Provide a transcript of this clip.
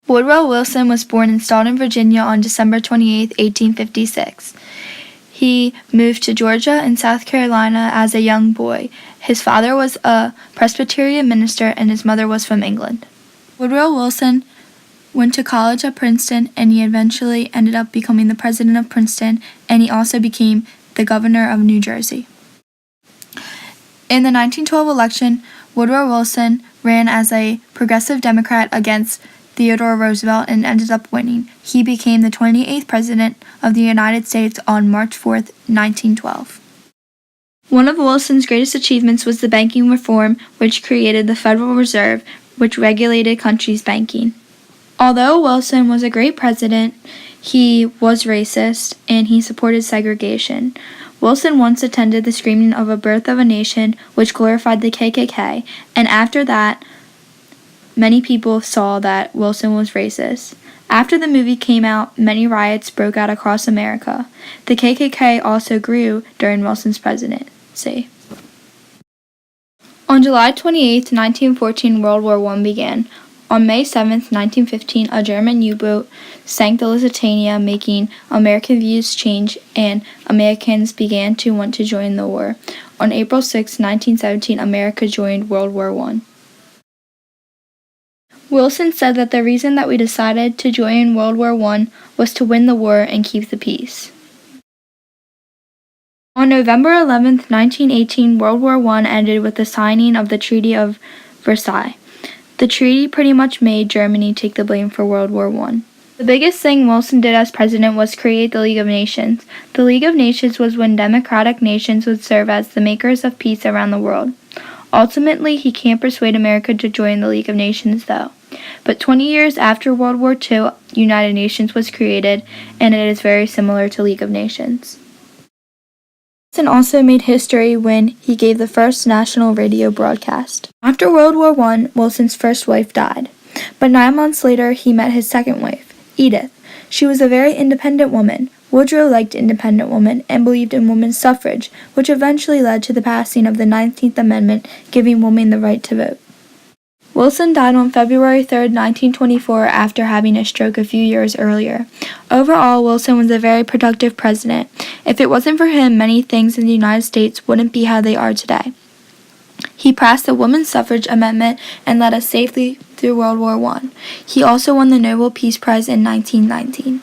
Woodrow Wilson was born in Stoughton, Virginia on December 28, 1856. He moved to Georgia and South Carolina as a young boy. His father was a Presbyterian minister and his mother was from England. Woodrow Wilson went to college at Princeton, and he eventually ended up becoming the president of Princeton, and he also became the governor of New Jersey. In the 1912 election, Woodrow Wilson ran as a progressive Democrat against Theodore Roosevelt and ended up winning. He became the 28th president of the United States on March 4, 1912. One of Wilson's greatest achievements was the banking reform, which created the Federal Reserve, which regulated countries' banking. Although Wilson was a great president, he was racist and he supported segregation. Wilson once attended the screening of A Birth of a Nation, which glorified the KKK, and after that, many people saw that Wilson was racist. After the movie came out, many riots broke out across America. The KKK also grew during Wilson's presidency. On July 28, 1914, World War I began. On May 7, 1915, a German U-boat sank the Lusitania, making American views change, and Americans began to want to join the war. On April 6, 1917, America joined World War I. Wilson said that the reason that we decided to join World War I was to win the war and keep the peace. On November 11, 1918, World War I ended with the signing of the Treaty of Versailles. The treaty pretty much made Germany take the blame for World War I. The biggest thing Wilson did as president was create the League of Nations. The League of Nations was when democratic nations would serve as the makers of peace around the world. Ultimately, he can't persuade America to join the League of Nations, though. But 20 years after World War II, United Nations was created, and it is very similar to League of Nations. Wilson also made history when he gave the first national radio broadcast. After World War I, Wilson's first wife died, but 9 months later he met his second wife, Edith. She was a very independent woman. Woodrow liked independent women and believed in women's suffrage, which eventually led to the passing of the 19th Amendment, giving women the right to vote. Wilson died on February 3, 1924, after having a stroke a few years earlier. Overall, Wilson was a very productive president. If it wasn't for him, many things in the United States wouldn't be how they are today. He passed the Women's Suffrage Amendment and led us safely through World War I. He also won the Nobel Peace Prize in 1919.